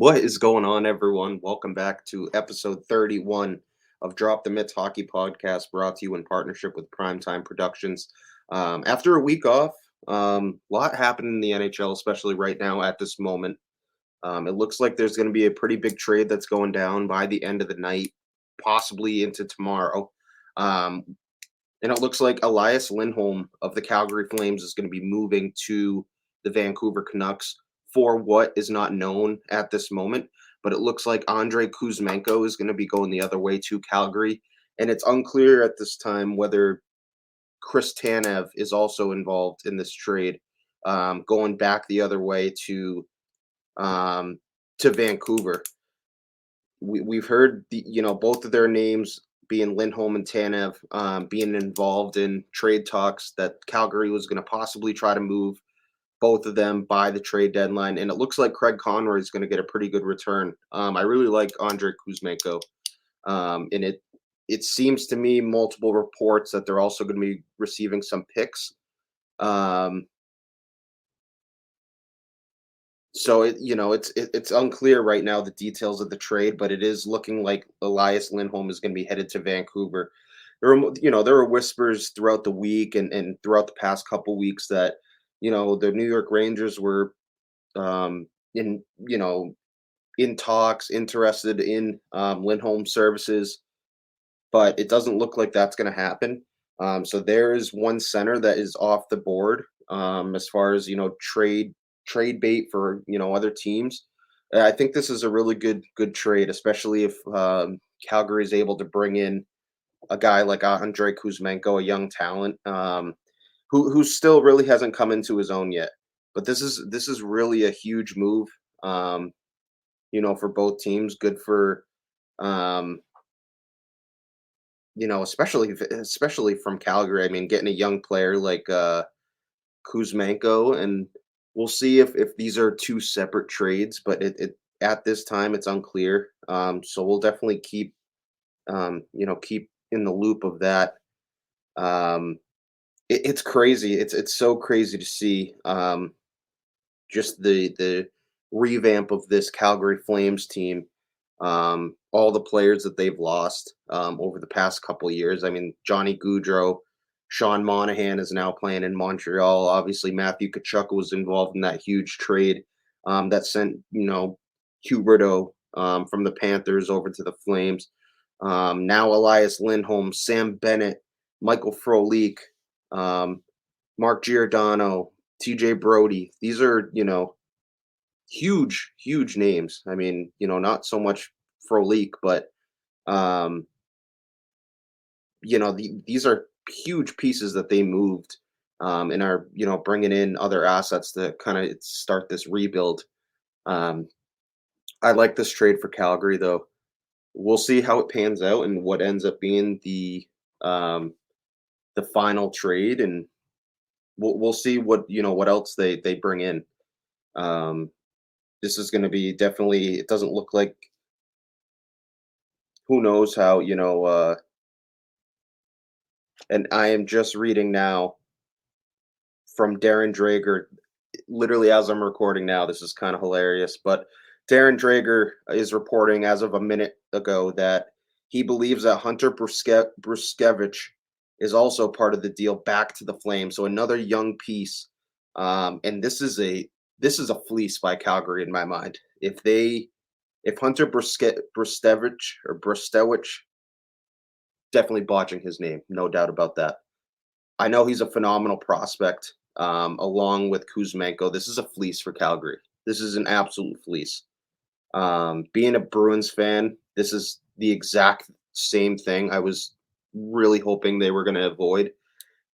What is going on, everyone? Welcome back to episode 31 of Drop the Mitts Hockey Podcast, brought to you in partnership with Primetime Productions. After a week off, a lot happened in the NHL, especially right now at this moment. It looks like there's going to be a pretty big trade that's going down by the end of the night, possibly into tomorrow. Um, and it looks like Elias Lindholm of the Calgary Flames is going to be moving to the Vancouver Canucks for what is not known at this moment. But it looks like Andrei Kuzmenko is going to be going the other way to Calgary. And it's unclear at this time whether Chris Tanev is also involved in this trade, going back the other way um, to Vancouver. We've heard both of their names being Lindholm and Tanev being involved in trade talks that Calgary was going to possibly try to move both of them by the trade deadline, and it looks like Craig Conroy is going to get a pretty good return. I really like Andrei Kuzmenko, and it seems to me multiple reports that they're also going to be receiving some picks. Um, So it's unclear right now the details of the trade, but it is looking like Elias Lindholm is going to be headed to Vancouver. There were whispers throughout the week and throughout the past couple weeks that the New York Rangers were in in talks, interested in Lindholm services, but it doesn't look like that's going to happen. So there is one center that is off the board as far as trade bait for other teams. I think this is a really good trade, especially if Calgary is able to bring in a guy like Andrei Kuzmenko, a young talent who still really hasn't come into his own yet. But this is really a huge move, for both teams. Good for um, especially from Calgary. I mean, getting a young player like Kuzmenko, and we'll see if these are two separate trades, but it at this time it's unclear. So we'll definitely keep in the loop of that. Um, it's crazy. It's so crazy to see just the revamp of this Calgary Flames team. All the players that they've lost over the past couple years. I mean, Johnny Gaudreau, Sean Monahan is now playing in Montreal. Obviously, Matthew Tkachuk was involved in that huge trade that sent Huberto from the Panthers over to the Flames. Now Elias Lindholm, Sam Bennett, Michael Frolik, um, Mark Giordano, TJ Brody. These are huge names. I mean, not so much Frolik, but um, these are huge pieces that they moved and are bringing in other assets to kind of start this rebuild. Um, I like this trade for Calgary, though. We'll see how it pans out and what ends up being um, the final trade, and we'll see what else they bring in. Um, this is going to be definitely. It doesn't look like who knows how and I am just reading now from Darren Drager, literally as I'm recording now. This is kind of hilarious, but Darren Drager is reporting as of a minute ago that he believes that Hunter Brzustewicz is also part of the deal back to the Flames. So another young piece, and this is a fleece by Calgary in my mind. If Hunter Brzustewicz, definitely botching his name, no doubt about that. I know he's a phenomenal prospect, along with Kuzmenko. This is a fleece for Calgary. This is an absolute fleece. Being a Bruins fan, this is the exact same thing I was really hoping they were going to avoid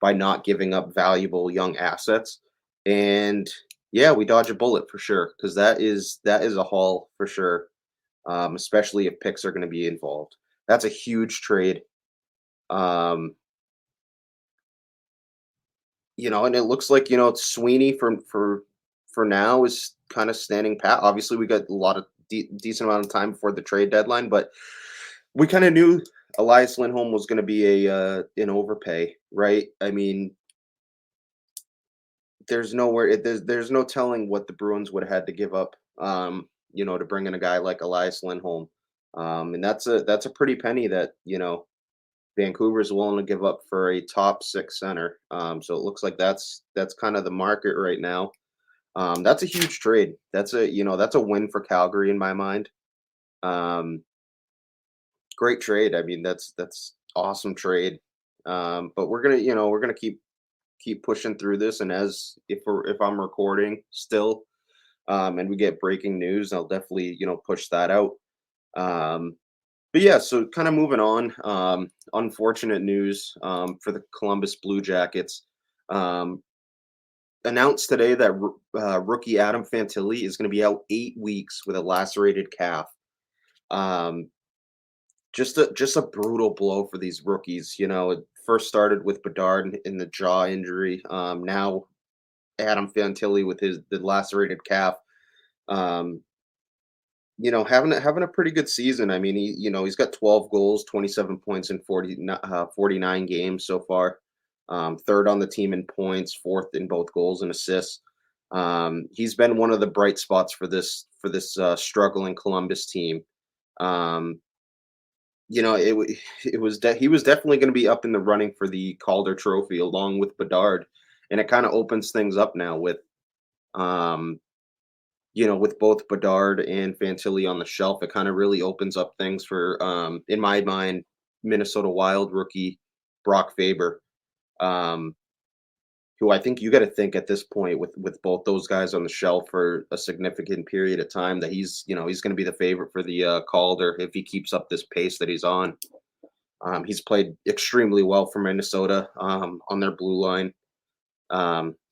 by not giving up valuable young assets. And yeah, we dodge a bullet for sure because that is a haul for sure, especially if picks are going to be involved. That's a huge trade. Um, and it looks like Sweeney for now is kind of standing pat. Obviously, we got a lot of decent amount of time before the trade deadline, but we kind of knew Elias Lindholm was going to be a an overpay, right? I mean, there's no telling what the Bruins would have had to give up to bring in a guy like Elias Lindholm. And that's a pretty penny that, Vancouver's willing to give up for a top six center. So it looks like that's kind of the market right now. That's a huge trade. That's a win for Calgary in my mind. Um, Great trade. I mean, that's awesome trade. But we're gonna keep pushing through this. And if I'm recording still, and we get breaking news, I'll definitely push that out. Um, but yeah, so kind of moving on. Unfortunate news for the Columbus Blue Jackets. Um, Announced today that rookie Adam Fantilli is going to be out 8 weeks with a lacerated calf. Um, just a brutal blow for these rookies. It first started with Bedard in the jaw injury. Now Adam Fantilli with the lacerated calf. Um, having a pretty good season. I mean, he's got 12 goals, 27 points in 49 games so far. Third on the team in points, fourth in both goals and assists. He's been one of the bright spots for this struggling Columbus team. Um, he was definitely going to be up in the running for the Calder Trophy along with Bedard, and it kind of opens things up now um, with both Bedard and Fantilli on the shelf. It kind of really opens up things for, in my mind, Minnesota Wild rookie Brock Faber, um, who I think you got to think at this point with both those guys on the shelf for a significant period of time that he's going to be the favorite for the Calder if he keeps up this pace that he's on. He's played extremely well for Minnesota on their blue line.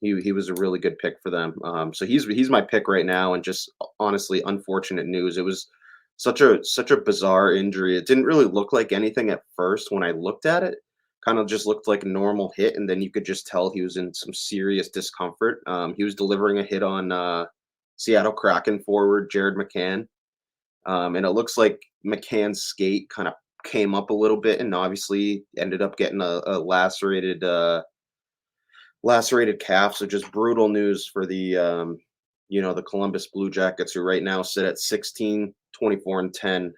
He was a really good pick for them. So he's my pick right now, and just honestly, unfortunate news. It was such a bizarre injury. It didn't really look like anything at first when I looked at it. Kind of just looked like a normal hit, and then you could just tell he was in some serious discomfort. He was delivering a hit on Seattle Kraken forward Jared McCann, and it looks like McCann's skate kind of came up a little bit, and obviously ended up getting a lacerated calf. So just brutal news for the Columbus Blue Jackets, who right now sit at 16, 24, and 10,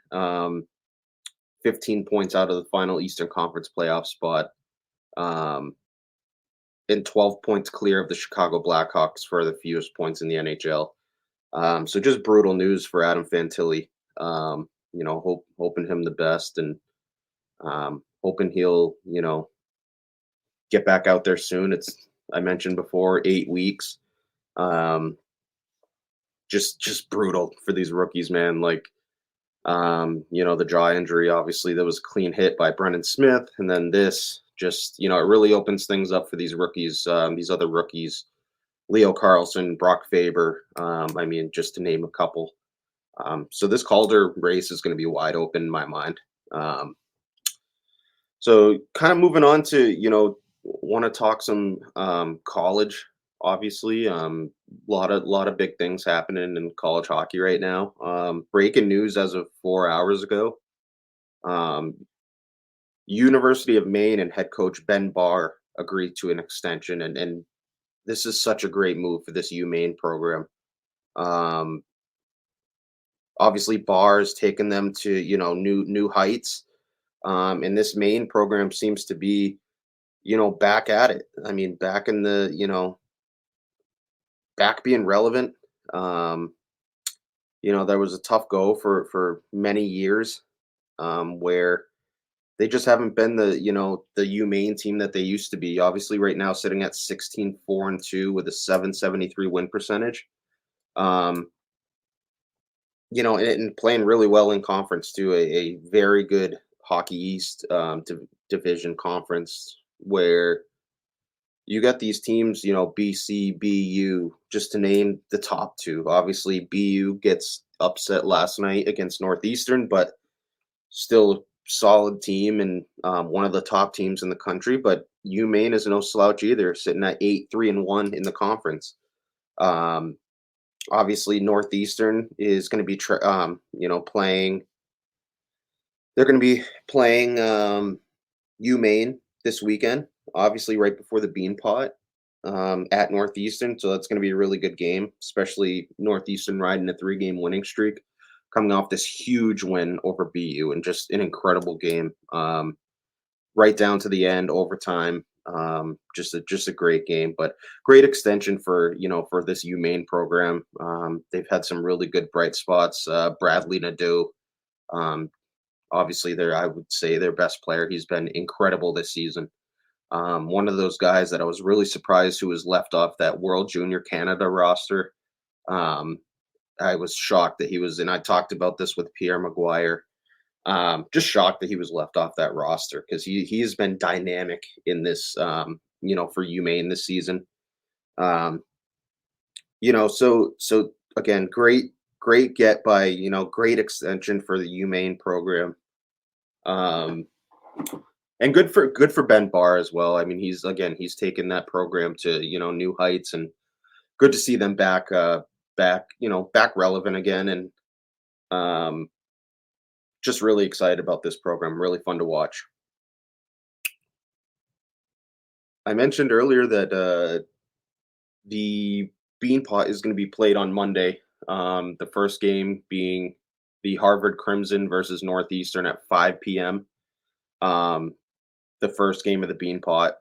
15 points out of the final Eastern Conference playoff spot, um, and 12 points clear of the Chicago Blackhawks for the fewest points in the NHL. So just brutal news for Adam Fantilli. Hoping him the best, and hoping he'll get back out there soon. I mentioned before, 8 weeks. Um, just brutal for these rookies, man. Like, the jaw injury, obviously, that was a clean hit by Brendan Smith, and then this just, it really opens things up for these rookies, these other rookies, Leo Carlson, Brock Faber. I mean, just to name a couple. So this Calder race is going to be wide open in my mind. So kind of moving on to, want to talk some college, obviously. Lot of big things happening in college hockey right now. Breaking news as of 4 hours ago. Um, University of Maine and head coach Ben Barr agreed to an extension, and this is such a great move for this UMaine program. Um, Obviously, Barr has taken them to new heights, and this Maine program seems to be back at it. I mean, back in the, back being relevant. Um, there was a tough go for many years, where they just haven't been the UMaine team that they used to be. Obviously, right now sitting at 16-4-2 with a 773 win percentage. Um, and playing really well in conference too. A very good Hockey East division conference where you got these teams, BC, BU, just to name the top two. Obviously, BU gets upset last night against Northeastern, but still solid team, and one of the top teams in the country. But UMaine is no slouch either, sitting at 8-3-1 in the conference. Um, Obviously, Northeastern is going to be, playing. They're going to be playing UMaine this weekend. Obviously, right before the Beanpot. at Northeastern, so that's going to be a really good game, especially Northeastern riding a 3-game winning streak, coming off this huge win over BU and just an incredible game, right down to the end, overtime. Just a great game, but great extension for for this UMaine program. They've had some really good bright spots. Bradley Nadeau, um, obviously, I would say their best player. He's been incredible this season. One of those guys that I was really surprised who was left off that World Junior Canada roster. Um, I was shocked that he was, and I talked about this with Pierre Maguire. Just shocked that he was left off that roster because he has been dynamic in this, for UMaine this season. Um, so again, great get by great extension for the UMaine program. Um, And good for Ben Barr as well. I mean, he's taken that program to new heights, and good to see them back relevant again, and um, just really excited about this program. Really fun to watch. I mentioned earlier that the Beanpot is going to be played on Monday. The first game being the Harvard Crimson versus Northeastern at 5 p.m. Um, the first game of the Beanpot,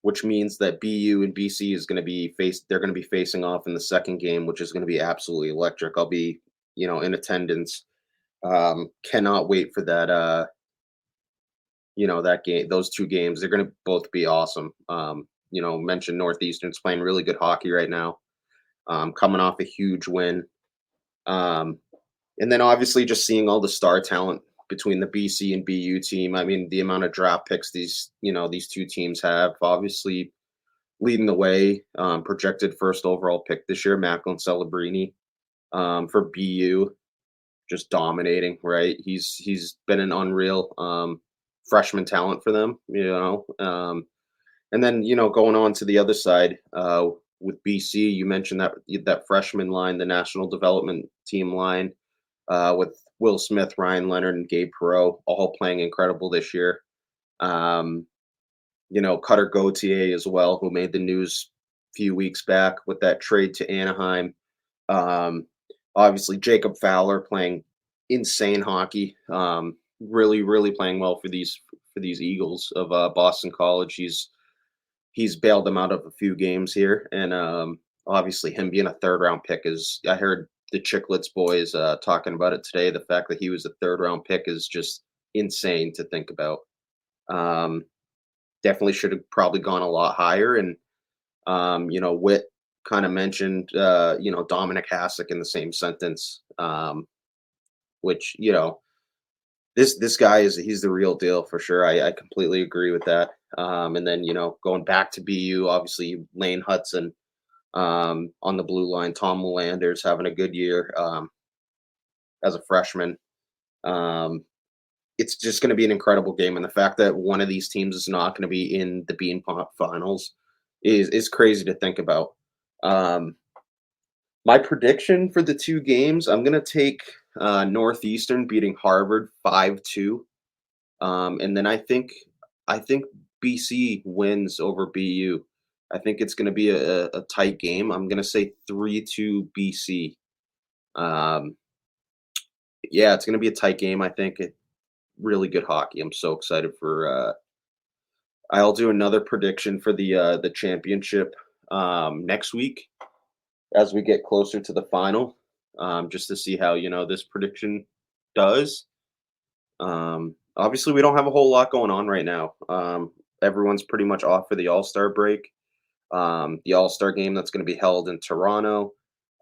which means that BU and BC is going to be they're going to be facing off in the second game, which is going to be absolutely electric. I'll be, in attendance. Cannot wait for that that game, those two games. They're going to both be awesome. Mentioned Northeastern's playing really good hockey right now. Coming off a huge win. Um, and then obviously just seeing all the star talent between the BC and BU team. I mean, the amount of draft picks these two teams have, obviously leading the way, projected first overall pick this year, Macklin Celebrini, for BU, just dominating. Right, he's been an unreal freshman talent for them. And then going on to the other side with BC, you mentioned that freshman line, the national development team line, with Will Smith, Ryan Leonard, and Gabe Perreault, all playing incredible this year. Um, Cutter Gauthier as well, who made the news a few weeks back with that trade to Anaheim. Um, Obviously, Jacob Fowler playing insane hockey. Really, really playing well for these Eagles of Boston College. He's bailed them out of a few games here, and obviously him being a third-round pick is. I heard the Chicklets boys talking about it today. The fact that he was a third-round pick is just insane to think about. Definitely should have probably gone a lot higher. And Witt kind of mentioned Dominic Hasek in the same sentence, which this guy he's the real deal for sure. I completely agree with that. And then going back to BU, obviously Lane Hudson on the blue line, Tom Willander's having a good year as a freshman. It's just going to be an incredible game, and the fact that one of these teams is not going to be in the Beanpot finals is crazy to think about. My prediction for the two games, I'm going to take Northeastern beating Harvard 5-2, and then I think BC wins over BU. I think it's going to be a tight game. I'm going to say 3-2 BC. Yeah, it's going to be a tight game. I think really good hockey. I'm so excited for. I'll do another prediction for the championship next week as we get closer to the final, just to see how this prediction does. Obviously, we don't have a whole lot going on right now. Everyone's pretty much off for the All-Star break. The All-Star game that's going to be held in Toronto.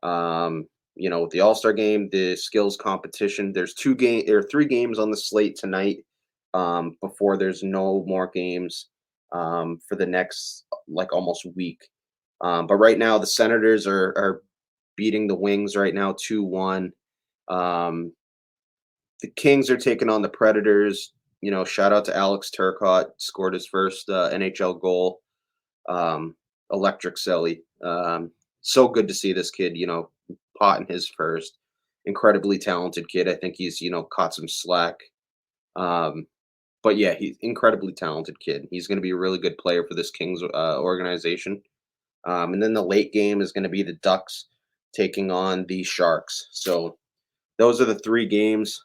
With the All-Star game, the skills competition, there's 3 games on the slate tonight, before there's no more games for the next almost week. But right now the Senators are beating the Wings right now 2-1. The Kings are taking on the Predators. Shout out to Alex Turcotte, scored his first NHL goal. Electric Selly. So good to see this kid, pot in his first. Incredibly talented kid. I think he's, caught some slack. But yeah, he's incredibly talented kid. He's going to be a really good player for this Kings organization. And then the late game is going to be the Ducks taking on the Sharks. So those are the three games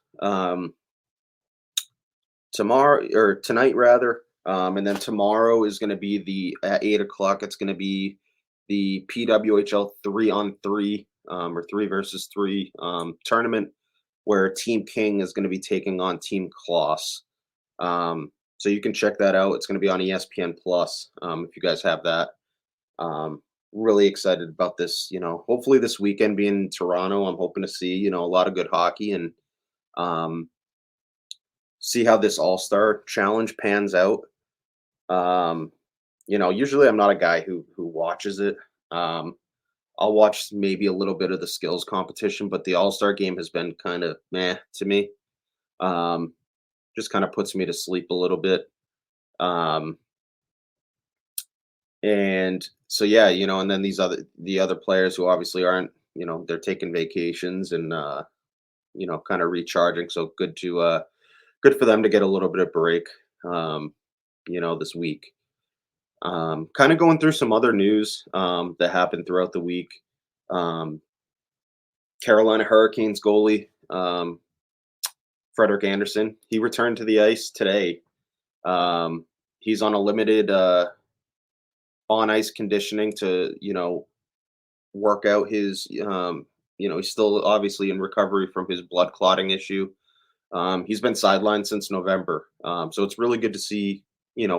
tomorrow or tonight rather. And then tomorrow is going to be at 8 o'clock. It's going to be the PWHL 3-on-3 or 3 versus 3 tournament where Team King is going to be taking on Team Kloss. So you can check that out. It's going to be on ESPN Plus if you guys have that. Really excited about this. Hopefully this weekend being in Toronto, I'm hoping to see a lot of good hockey and see how this All-Star Challenge pans out. Usually I'm not a guy who watches it. I'll watch maybe a little bit of the skills competition, but the All-Star game has been kind of meh to me. Just kind of puts me to sleep a little bit. And so yeah, and then the other players who obviously aren't, they're taking vacations and kind of recharging. So good for them to get a little bit of break this week. Kind of going through some other news that happened throughout the week. Carolina Hurricanes goalie Frederik Andersen, he returned to the ice today. He's on a limited on ice conditioning to work out his he's still obviously in recovery from his blood clotting issue. He's been sidelined since November, so it's really good to see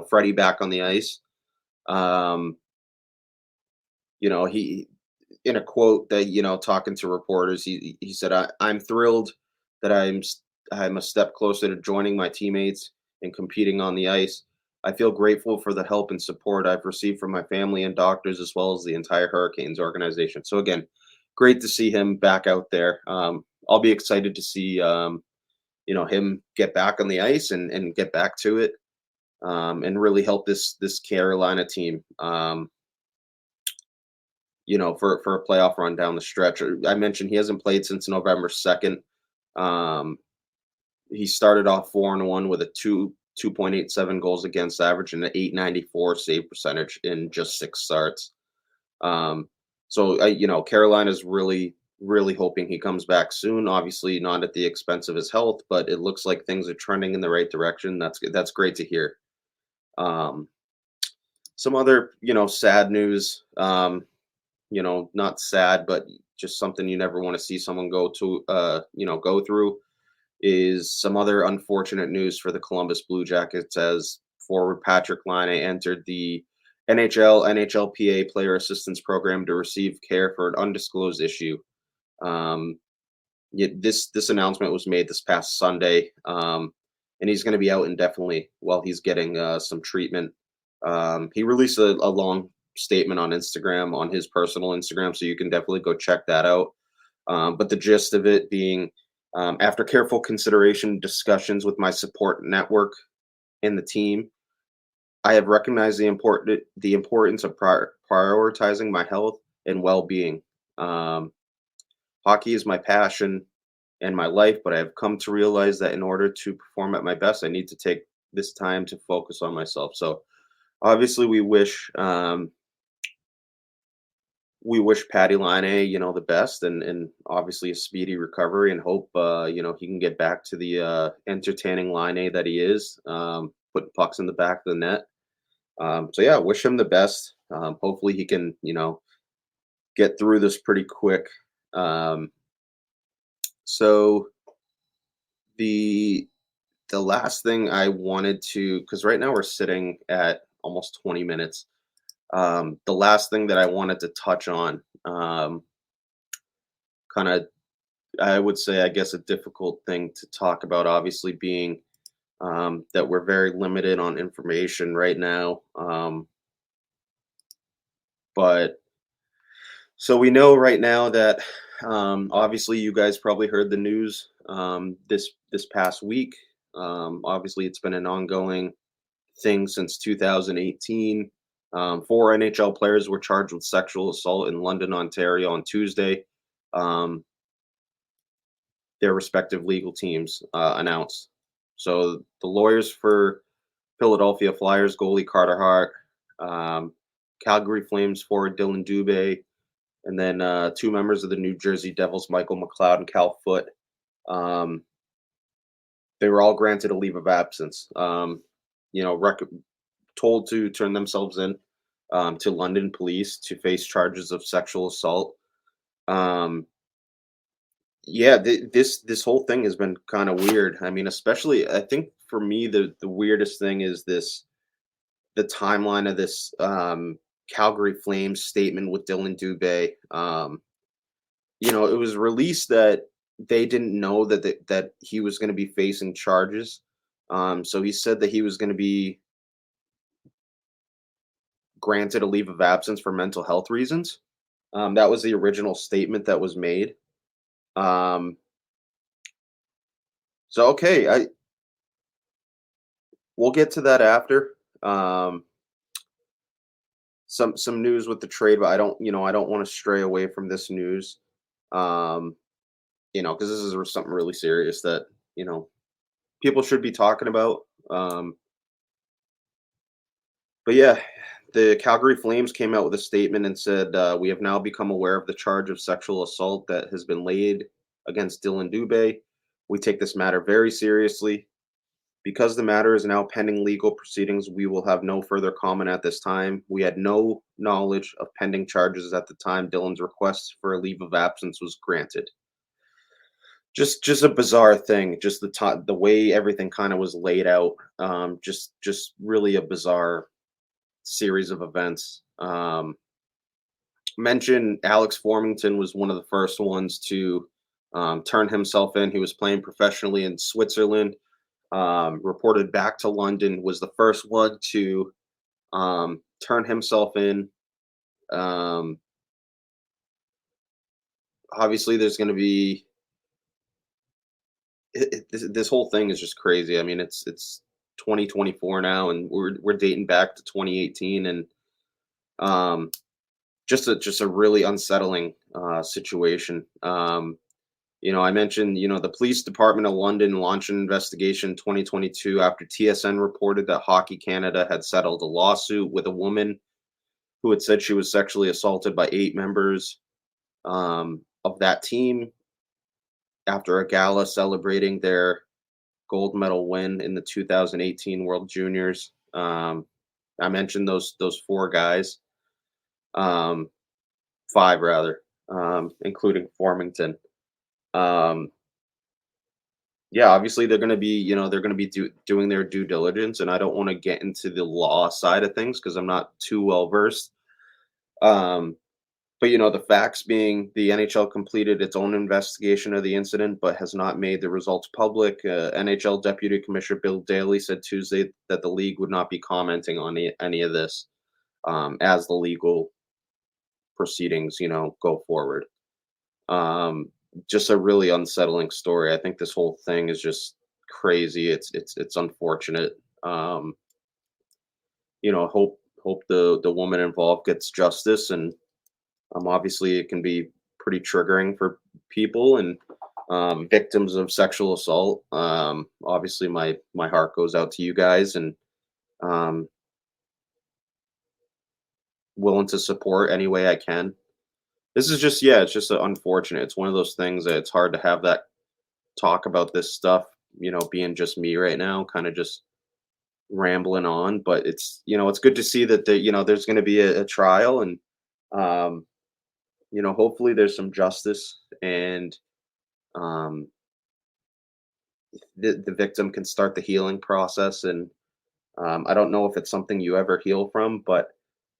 Freddie back on the ice. He, in a quote that talking to reporters, he said, I'm thrilled that I'm a step closer to joining my teammates and competing on the ice. I feel grateful for the help and support I've received from my family and doctors, as well as the entire Hurricanes organization. So again, great to see him back out there. I'll be excited to see him get back on the ice and get back to it and really help this Carolina team. For a playoff run down the stretch. I mentioned he hasn't played since November 2nd. He started off 4-1 with a 2.87 goals against average and an 894 save percentage in just 6 starts. So Carolina's really, really hoping he comes back soon. Obviously not at the expense of his health, but it looks like things are trending in the right direction. That's great to hear. Some other, sad news. Not sad, but just something you never want to see someone go through is some other unfortunate news for the Columbus Blue Jackets as forward Patrick Laine entered the NHLPA Player Assistance Program to receive care for an undisclosed issue. This announcement was made this past Sunday, and he's going to be out indefinitely while he's getting some treatment. He released a long statement on Instagram, on his personal Instagram, so you can definitely go check that out. But the gist of it being, after careful consideration, discussions with my support network and the team, I have recognized the importance of prioritizing my health and well-being. Hockey is my passion and my life, but I have come to realize that in order to perform at my best, I need to take this time to focus on myself. So obviously we wish Patty Laine, the best and obviously a speedy recovery and hope, he can get back to the entertaining Laine that he is, putting pucks in the back of the net. So yeah, wish him the best. Hopefully he can, get through this pretty quick. So the last thing I wanted to, because right now we're sitting at almost 20 minutes. The last thing that I wanted to touch on, kind of, I would say, I guess, a difficult thing to talk about, obviously being that we're very limited on information right now. But so we know right now that obviously you guys probably heard the news this past week. Obviously, it's been an ongoing thing since 2018. 4 NHL players were charged with sexual assault in London, Ontario on Tuesday. Their respective legal teams announced. So the lawyers for Philadelphia Flyers goalie Carter Hart, Calgary Flames forward Dylan Dubé, and then 2 members of the New Jersey Devils, Michael McLeod and Cal Foote. Um, they were all granted a leave of absence. You know, told to turn themselves in to London police to face charges of sexual assault. Um, yeah, this whole thing has been kind of weird. I mean, especially I think for me the weirdest thing is the timeline of this Calgary Flames statement with Dylan Dubé. You know, it was released that they didn't know that he was going to be facing charges. So he said that he was going to be granted a leave of absence for mental health reasons. That was the original statement that was made. Um, so okay, I we'll get to that after. Um, some news with the trade, but I don't want to stray away from this news. Um, because this is something really serious that you know people should be talking about. Um, but yeah, the Calgary Flames came out with a statement and said, "We have now become aware of the charge of sexual assault that has been laid against Dylan Dubé. We take this matter very seriously. Because the matter is now pending legal proceedings, we will have no further comment at this time. We had no knowledge of pending charges at the time Dylan's request for a leave of absence was granted." Just a bizarre thing. Just the way everything kind of was laid out. Just really a bizarre series of events. Mentioned Alex Formington was one of the first ones to turn himself in. He was playing professionally in Switzerland. Reported back to London, was the first one to turn himself in. Um, Obviously, there's going to be this whole thing is just crazy. I mean, it's 2024 now, and we're dating back to 2018, and um, just a really unsettling situation. I mentioned, the police department of London launched an investigation in 2022 after TSN reported that Hockey Canada had settled a lawsuit with a woman who had said she was sexually assaulted by 8 members of that team after a gala celebrating their gold medal win in the 2018 World Juniors. I mentioned those 4 guys, um, 5 rather, including Formington. Um, yeah, obviously they're going to be doing their due diligence, and I don't want to get into the law side of things because I'm not too well versed. Um, but the facts being the NHL completed its own investigation of the incident, but has not made the results public. NHL Deputy Commissioner Bill Daly said Tuesday that the league would not be commenting on any of this as the legal proceedings, go forward. Um, just a really unsettling story. I think this whole thing is just crazy. It's unfortunate. Um, hope the woman involved gets justice, and obviously it can be pretty triggering for people and victims of sexual assault. Obviously, my heart goes out to you guys, and um, willing to support any way I can. This is just yeah, it's just unfortunate. It's one of those things that it's hard to have that talk about this stuff. Being just me right now, kind of just rambling on. But it's good to see that there's going to be a trial, and um, hopefully there's some justice, and um, the victim can start the healing process. And I don't know if it's something you ever heal from, but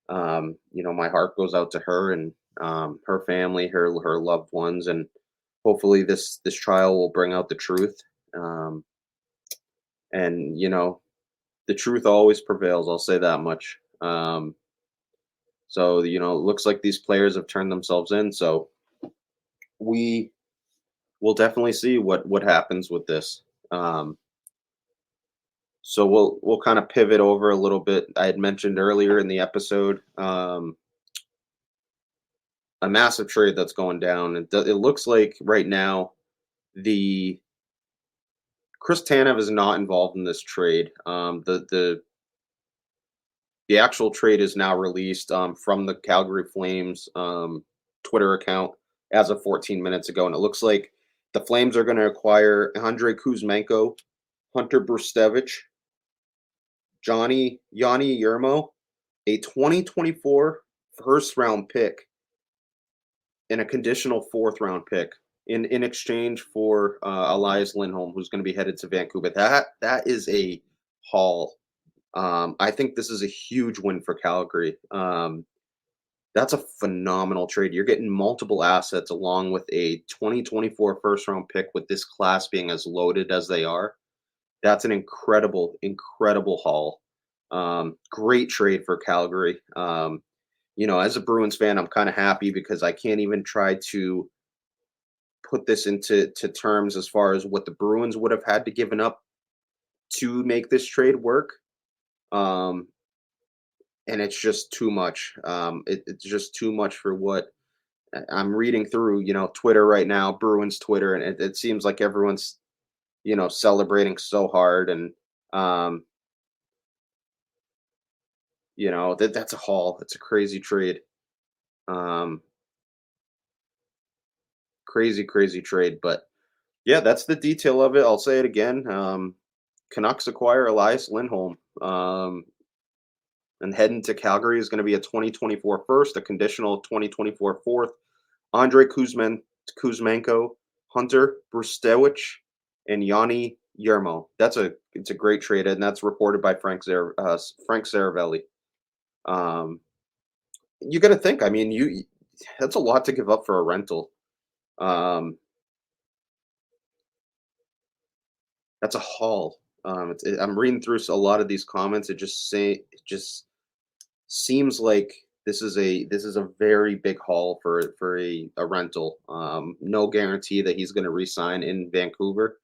my heart goes out to her and her family, her loved ones, and hopefully this trial will bring out the truth. Um, and the truth always prevails. I'll say that much. So it looks like these players have turned themselves in. So we will definitely see what happens with this. Um, So we'll kind of pivot over a little bit. I had mentioned earlier in the episode a massive trade that's going down. It looks like right now the Chris Tanev is not involved in this trade. The The actual trade is now released from the Calgary Flames Twitter account as of 14 minutes ago, and it looks like the Flames are going to acquire Andrei Kuzmenko, Hunter Brzustewicz, Joni Jurmo, a 2024 first round pick, and a conditional fourth round pick in exchange for Elias Lindholm, who's going to be headed to Vancouver. That is a haul. I think this is a huge win for Calgary. That's a phenomenal trade. You're getting multiple assets along with a 2024 first round pick with this class being as loaded as they are. That's an incredible haul. Great trade for Calgary. As a Bruins fan, I'm kind of happy because I can't even try to put this into terms as far as what the Bruins would have had to given up to make this trade work. And it's just too much. It's just too much for what I'm reading through, Twitter right now, Bruins Twitter, and it seems like everyone's, celebrating so hard. And, that's a haul. It's a crazy trade. Um, crazy trade. But yeah, that's the detail of it. I'll say it again. Canucks acquire Elias Lindholm. And heading to Calgary is going to be a 2024 first, a conditional 2024 fourth. Andrei Kuzmenko, Hunter Brzustewicz, and Joni Jurmo. It's a great trade, and that's reported by Frank Saravelli. You got to think. I mean, that's a lot to give up for a rental. Um, that's a haul. I'm reading through a lot of these comments. It just seems like this is a very big haul for a rental. No guarantee that he's going to re-sign in Vancouver.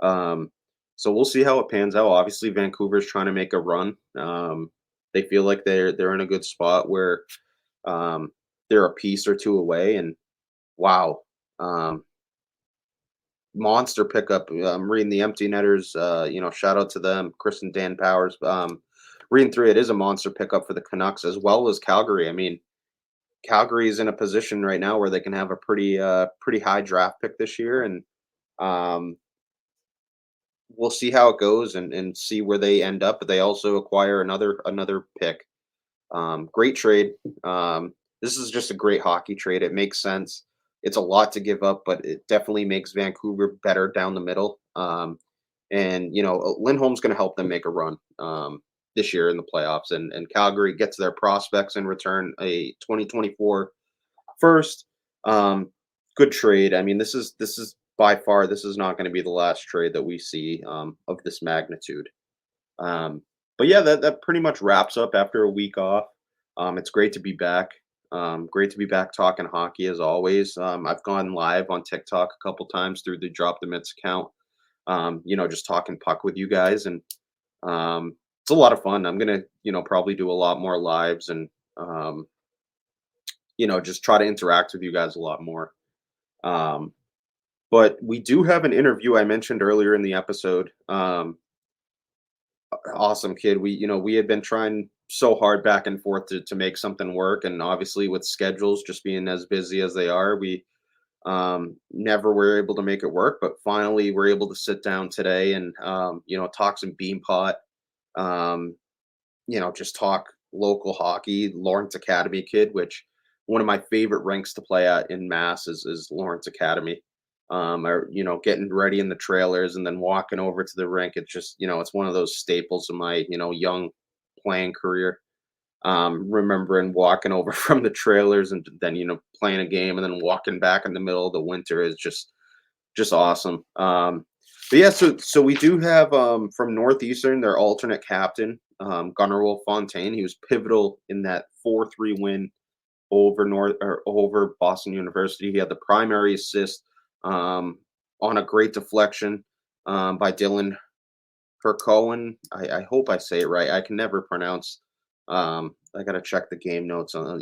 So we'll see how it pans out. Obviously, Vancouver's trying to make a run. They feel like they're in a good spot where they're a piece or two away. And wow, um, monster pickup. I'm reading the Empty Netters. Shout out to them, Chris and Dan Powers. Reading through it is a monster pickup for the Canucks as well as Calgary. I mean, Calgary is in a position right now where they can have a pretty high draft pick this year, and um, we'll see how it goes and see where they end up. But they also acquire another pick. Great trade. This is just a great hockey trade. It makes sense. It's a lot to give up, but it definitely makes Vancouver better down the middle. And Lindholm's going to help them make a run this year in the playoffs, and Calgary gets their prospects in return, a 2024 first. Good trade. I mean, this is by far, this is not going to be the last trade that we see of this magnitude. Um, but yeah, that pretty much wraps up after a week off. It's great to be back. Great to be back talking hockey as always. I've gone live on TikTok a couple times through the Drop the Mitts account. Just talking puck with you guys, and it's a lot of fun. I'm gonna, probably do a lot more lives, and just try to interact with you guys a lot more. Um, but we do have an interview I mentioned earlier in the episode. Awesome kid. We had been trying so hard back and forth to make something work, and obviously with schedules just being as busy as they are, we never were able to make it work. But finally, we're able to sit down today and talk some Beanpot. Um, just talk local hockey. Lawrence Academy kid, which one of my favorite rinks to play at in Mass is Lawrence Academy. Or getting ready in the trailers and then walking over to the rink. It's just it's one of those staples of my young playing career. Remembering walking over from the trailers and then playing a game and then walking back in the middle of the winter is just awesome. But yeah, so we do have from Northeastern their alternate captain, Gunnarwolfe Fontaine. He was pivotal in that 4-3 win over Boston University. He had the primary assist on a great deflection by Dylan Hercohen. I hope I say it right. I can never pronounce. I got to check the game notes on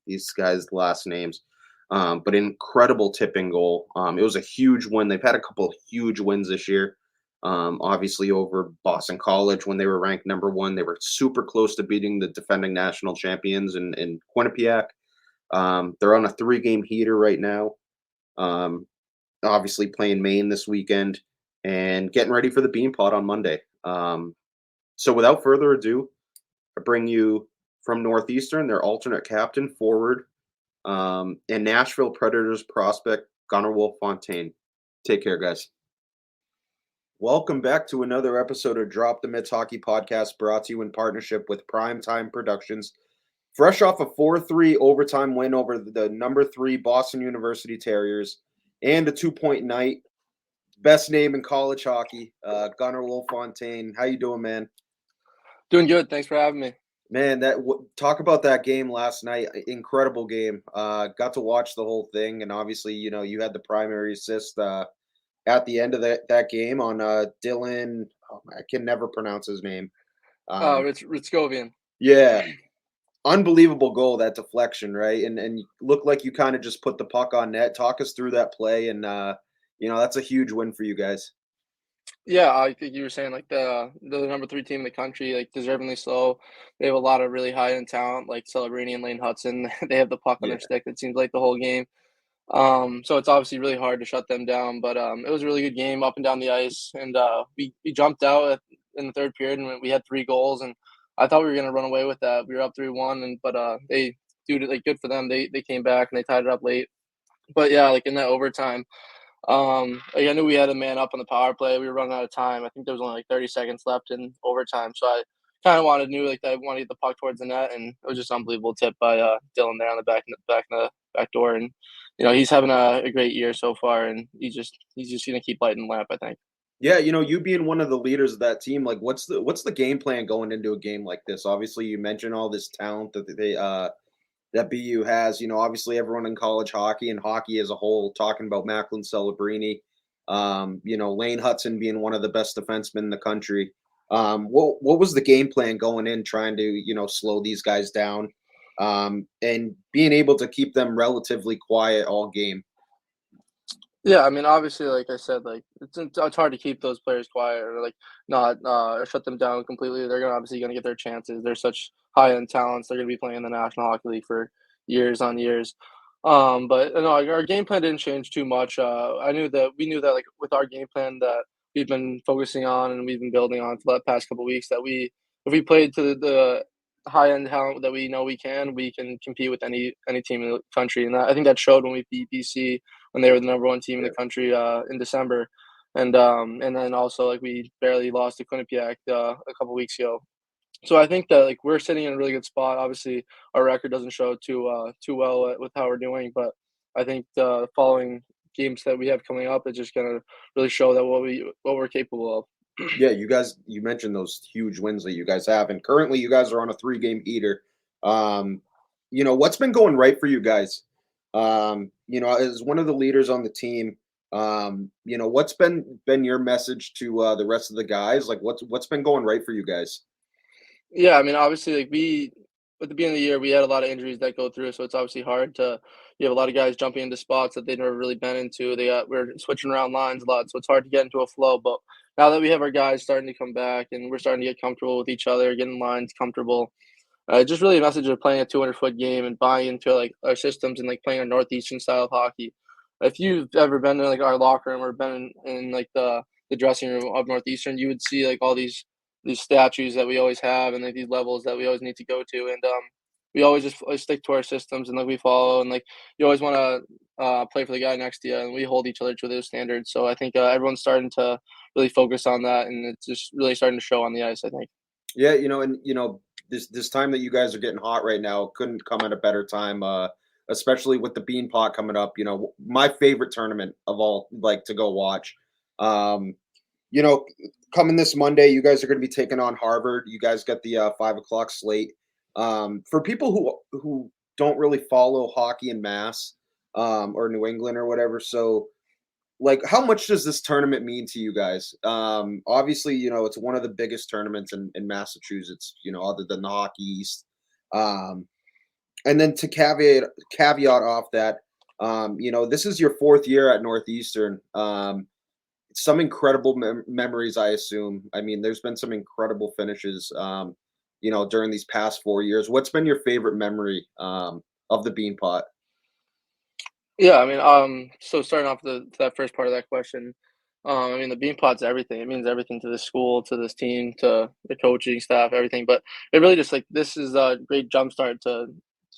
these guys' last names. But incredible tipping goal. It was a huge win. They've had a couple of huge wins this year. Obviously over Boston College when they were ranked number one. They were super close to beating the defending national champions in Quinnipiac. They're on a 3-game heater right now. Obviously playing Maine this weekend and getting ready for the Beanpot on Monday. So without further ado, I bring you from Northeastern, their alternate captain, forward, and Nashville Predators prospect, Gunnarwolfe Fontaine. Take care, guys. Welcome back to another episode of Drop the Mitts Hockey Podcast, brought to you in partnership with Primetime Productions. Fresh off a 4-3 overtime win over the number 3 Boston University Terriers and a 2-point night. Best name in college hockey, Gunnarwolfe Fontaine. How you doing, man? Doing good. Thanks for having me. Man, talk about that game last night. Incredible game. Got to watch the whole thing, and obviously, you had the primary assist at the end of that game on Dylan. Oh, I can never pronounce his name. Ritzkovian. Yeah, unbelievable goal, that deflection, right? And you look like you kind of just put the puck on net. Talk us through that play, and that's a huge win for you guys. Yeah, I think you were saying like the number 3 team in the country, like deservingly so. They have a lot of really high end talent, like Celebrini and Lane Hudson. They have the puck on their stick. It seems like the whole game. So it's obviously really hard to shut them down. But it was a really good game up and down the ice, and we jumped out in the third period, and we had 3 goals, and I thought we were gonna run away with that. We were up 3-1, and but they like good for them. They came back and they tied it up late. But yeah, like in that overtime. Like I knew we had a man up on the power play. We were running out of time. I think there was only like 30 seconds left in overtime. So I kind of knew like that I wanted to get the puck towards the net, and it was just an unbelievable tip by Dylan there on the back door. And he's having a great year so far, and he's just gonna keep lighting the lamp, I think. Yeah, you being one of the leaders of that team, like what's the game plan going into a game like this? Obviously, you mentioned all this talent that BU has. Obviously everyone in college hockey and hockey as a whole talking about Macklin Celebrini, Lane Hudson being one of the best defensemen in the country. What was the game plan going in trying to, slow these guys down, and being able to keep them relatively quiet all game? Yeah, I mean, obviously, like I said, like it's hard to keep those players quiet or like not shut them down completely. They're gonna get their chances. They're such high end talents. They're gonna be playing in the National Hockey League for years on years. But no, our game plan didn't change too much. We knew that like with our game plan that we've been focusing on and we've been building on for the past couple of weeks that if we played to the high end talent that we know we can compete with any team in the country, and I think that showed when we beat BC when they were the number 1 team in the country in December, and then also like we barely lost to Quinnipiac a couple weeks ago. So I think that like we're sitting in a really good spot. Obviously, our record doesn't show too well with how we're doing, but I think the following games that we have coming up is just gonna really show that what we're capable of. Yeah, you mentioned those huge wins that you guys have, and currently you guys are on a 3-game heater. What's been going right for you guys? As one of the leaders on the team, what's been your message to the rest of the guys? Like, what's been going right for you guys? Yeah, I mean, obviously, like at the beginning of the year, we had a lot of injuries that go through, so it's obviously hard to. You have a lot of guys jumping into spots that they've never really been into. We're switching around lines a lot, so it's hard to get into a flow. But now that we have our guys starting to come back and we're starting to get comfortable with each other, getting lines comfortable, just really a message of playing a 200-foot game and buying into like our systems and like playing a Northeastern style of hockey. If you've ever been in like our locker room or been in like the dressing room of Northeastern, you would see like all these statues that we always have and like these levels that we always need to go to, and we always just stick to our systems and like we follow, and like you always want to play for the guy next to you, and we hold each other to those standards. So I think everyone's starting to really focus on that, and it's just really starting to show on the ice, I think. Yeah, this time that you guys are getting hot right now couldn't come at a better time, especially with the Beanpot coming up. My favorite tournament of all, like, to go watch. Coming this Monday, you guys are going to be taking on Harvard. You guys got the 5 o'clock slate. For people who don't really follow hockey in Mass, or New England or whatever, so like, how much does this tournament mean to you guys? Obviously, it's one of the biggest tournaments in Massachusetts, other than the Hockey East. And then to caveat off that, this is your 4th year at Northeastern. some incredible memories, I assume. I mean, there's been some incredible finishes, during these past 4 years. What's been your favorite memory of the Beanpot? Yeah, I mean, so starting off that first part of that question, I mean, the Beanpot's everything. It means everything to this school, to this team, to the coaching staff, everything. But it really just like this is a great jumpstart to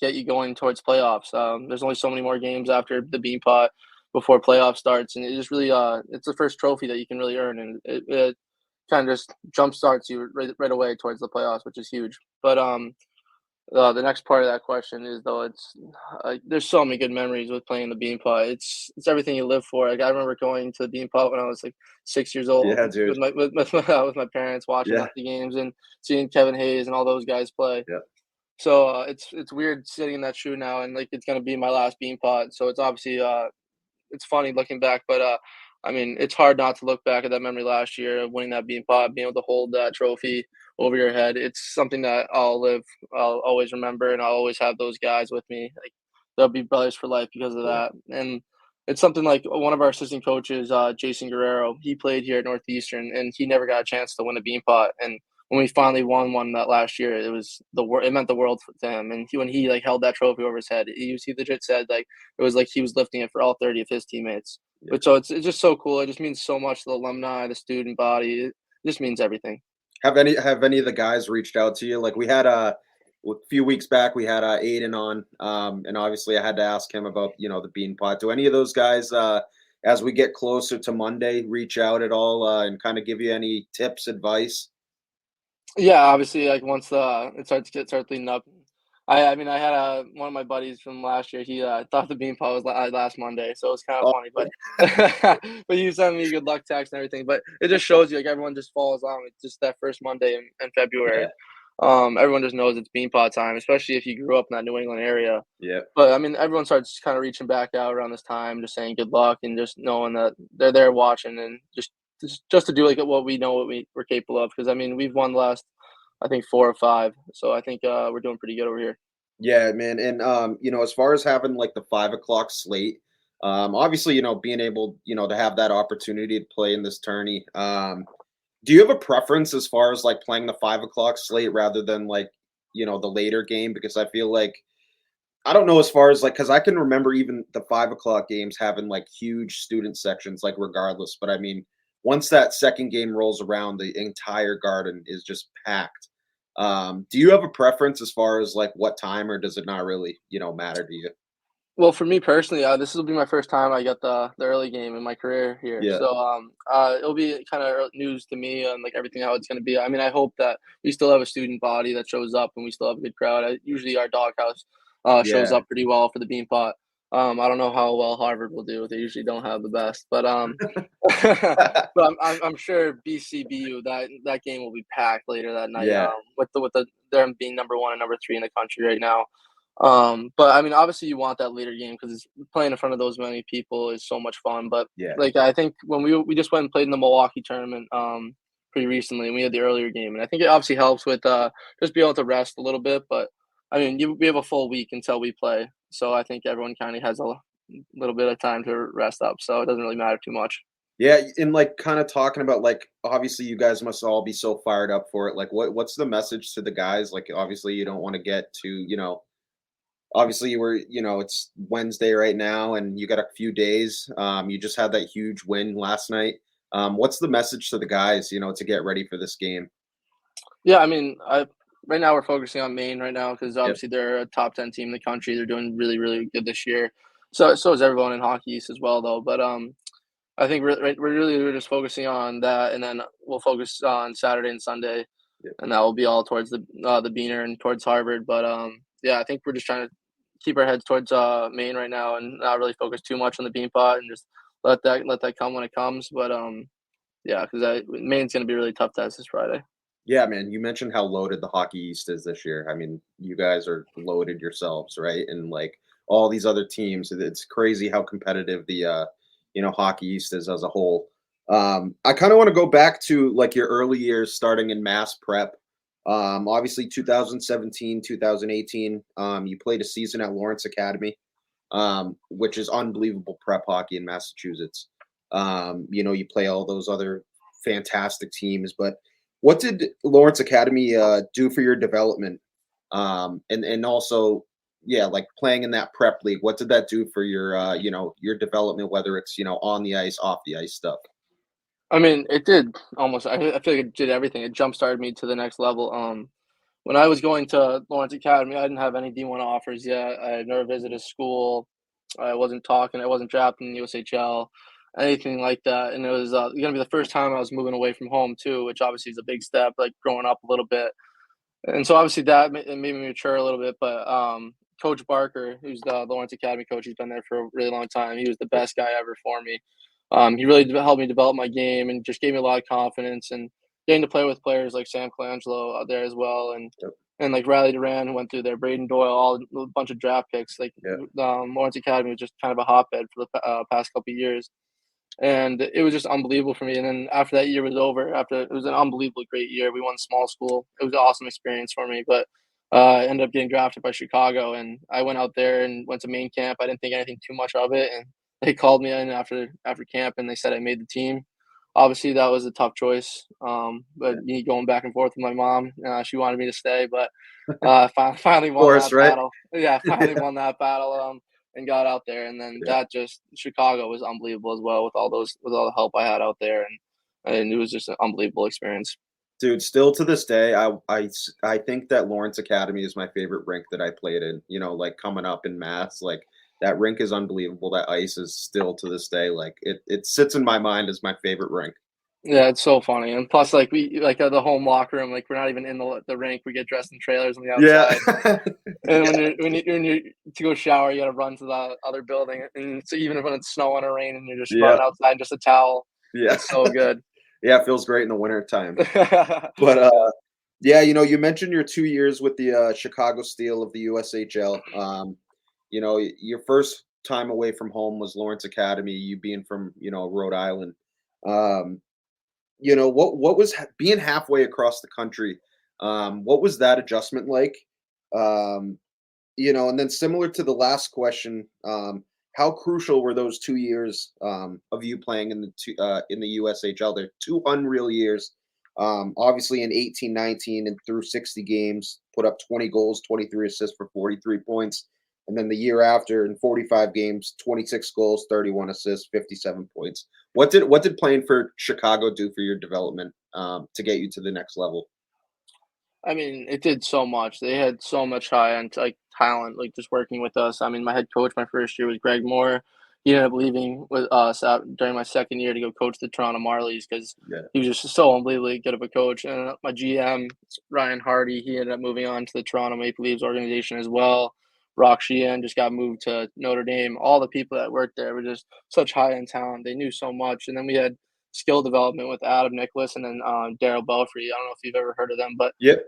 get you going towards playoffs. There's only so many more games after the Beanpot before playoff starts, and it just really it's the first trophy that you can really earn, and it kind of just jumpstarts you right away towards the playoffs, which is huge. But the next part of that question is though it's there's so many good memories with playing the Beanpot. It's everything you live for. Like I remember going to the Beanpot when I was like 6 years old Yeah, dude. with my parents watching Yeah, like the games and seeing Kevin Hayes and all those guys play. yeah, So it's weird sitting in that shoe now and like it's gonna be my last Beanpot. So it's obviously it's funny looking back, but I mean, it's hard not to look back at that memory last year of winning that Beanpot, being able to hold that trophy over your head. It's something that I'll always remember, and I'll always have those guys with me. Like they'll be brothers for life because of yeah, that. And it's something like one of our assistant coaches, Jason Guerrero. He played here at Northeastern, and he never got a chance to win a Beanpot. And when we finally won one that last year, it was it meant the world to him. And when he like held that trophy over his head, he legit said like it was like he was lifting it for all 30 of his teammates. yeah. But so it's just so cool. It just means so much to the alumni, the student body. It just means everything. Have any of the guys reached out to you? Like we had a few weeks back, we had Aiden on, and obviously I had to ask him about the Beanpot. Do any of those guys, as we get closer to Monday, reach out at all and kind of give you any tips, advice? Yeah, obviously, like once it starts leading up. I mean, I had one of my buddies from last year. He thought the Beanpot was last Monday, so it was kind of Oh, funny. But but he sent me good luck text and everything. But it just shows you like everyone just follows along. It's just that first Monday in yeah, February. Everyone just knows it's Beanpot time, especially if you grew up in that New England area. yeah. But I mean, everyone starts kind of reaching back out around this time, just saying good luck and just knowing that they're there watching and just to do like what we know what we're capable of. Because I mean, we've won the last I think 4 or 5, so I think we're doing pretty good over here. Yeah, man. And as far as having like the 5 o'clock slate, obviously, being able, to have that opportunity to play in this tourney. Do you have a preference as far as like playing the 5 o'clock slate rather than like, the later game? Because I feel like I don't know as far as like because I can remember even the 5 o'clock games having like huge student sections, like regardless. But I mean, once that second game rolls around, the entire garden is just packed. Do you have a preference as far as like what time, or does it not really, matter to you? Well, for me personally, this will be my first time I get the early game in my career here, Yeah, so it'll be kind of news to me and like everything how it's going to be. I mean, I hope that we still have a student body that shows up and we still have a good crowd. Usually, our doghouse shows yeah, up pretty well for the Beanpot. I don't know how well Harvard will do. They usually don't have the best, but but I'm sure BCBU that game will be packed later that night. yeah, With them being number 1 and number 3 in the country right now. But I mean, obviously, you want that later game because playing in front of those many people is so much fun. But yeah, like I think when we just went and played in the Milwaukee tournament pretty recently, and we had the earlier game, and I think it obviously helps with just being able to rest a little bit. But I mean, we have a full week until we play, so I think everyone kind of has a little bit of time to rest up, so it doesn't really matter too much. yeah. And like kind of talking about like obviously you guys must all be so fired up for it. Like, what's the message to the guys? Like, obviously you don't want to get to obviously you were it's Wednesday right now and you got a few days. You just had that huge win last night. What's the message to the guys, to get ready for this game? Yeah, I mean, right now we're focusing on Maine right now because Yep. obviously they're a top 10 team in the country. They're doing really really good this year. So is everyone in Hockey East as well though. But I think we're just focusing on that, and then we'll focus on Saturday and Sunday, Yep. and that will be all towards the Beaner and towards Harvard. But yeah, I think we're just trying to keep our heads towards Maine right now and not really focus too much on the Beanpot and just let that come when it comes. But yeah, because Maine's gonna be a really tough test this Friday. Yeah, man, you mentioned how loaded the Hockey East is this year. I mean, you guys are loaded yourselves, right? And like all these other teams, it's crazy how competitive the Hockey East is as a whole. I kind of want to go back to like your early years starting in mass prep. Obviously 2017, 2018, you played a season at Lawrence Academy, which is unbelievable prep hockey in Massachusetts. You play all those other fantastic teams, but what did Lawrence Academy do for your development? And also, yeah, like playing in that prep league, what did that do for your your development, whether it's on the ice, off the ice stuff? I mean, it did almost. I feel like it did everything. It jump started me to the next level. When I was going to Lawrence Academy, I didn't have any D1 offers yet. I had never visited school. I wasn't talking. I wasn't drafted in the USHL, anything like that. And it was going to be the first time I was moving away from home too, which obviously is a big step, like growing up a little bit. And so obviously it made me mature a little bit. But Coach Barker, who's the Lawrence Academy coach, he's been there for a really long time. He was the best guy ever for me. He really helped me develop my game and just gave me a lot of confidence, and getting to play with players like Sam Colangelo out there as well, and Yep. and like Riley Duran, who went through there, Braden Doyle, all a bunch of draft picks. Like Yeah. Lawrence Academy was just kind of a hotbed for the past couple of years, and it was just unbelievable for me. And then after that year was over, after it was an unbelievably great year. We won small school. It was an awesome experience for me, but I ended up getting drafted by Chicago, and I went out there and went to main camp. I didn't think anything too much of it, and they called me in after camp, and they said I made the team. Obviously, that was a tough choice, but me going back and forth with my mom, she wanted me to stay, but finally Of won course, that right? battle. Yeah, finally won that battle, and got out there, and then Yeah. that just Chicago was unbelievable as well with all the help I had out there, and it was just an unbelievable experience. Dude, still to this day, I think that Lawrence Academy is my favorite rink that I played in. Like coming up in Mass, like that rink is unbelievable. That ice is still to this day, like it sits in my mind as my favorite rink. Yeah, it's so funny, and plus, like, we like, the home locker room, like, we're not even in the rink, we get dressed in trailers on the Yeah. outside, and Yeah. when you to go shower, you gotta run to the other building, and so even when it's snowing or raining, you're just Yeah. running outside in just a towel. Yeah. It's so good. Yeah, it feels great in the winter time. But Yeah. yeah, you mentioned your 2 years with the Chicago Steel of the USHL. Your first time away from home was Lawrence Academy, you being from, Rhode Island. Um, what was being halfway across the country? What was that adjustment like? Um, and then similar to the last question, how crucial were those 2 years of you playing in the USHL? They're two unreal years. Obviously in 18, 19, and through 60 games, put up 20 goals, 23 assists for 43 points. And then the year after in 45 games, 26 goals, 31 assists, 57 points. What did playing for Chicago do for your development to get you to the next level? I mean, it did so much. They had so much high-end, like, talent, like, just working with us. I mean, my head coach my first year was Greg Moore. He ended up leaving with us out during my second year to go coach the Toronto Marlies because Yeah. he was just so unbelievably good of a coach. And my GM, Ryan Hardy, he ended up moving on to the Toronto Maple Leafs organization as well. Rock Sheehan just got moved to Notre Dame. All the people that worked there were just such high-end talent. They knew so much. And then we had skill development with Adam Nicholas and then Daryl Belfry. I don't know if you've ever heard of them, but Yep.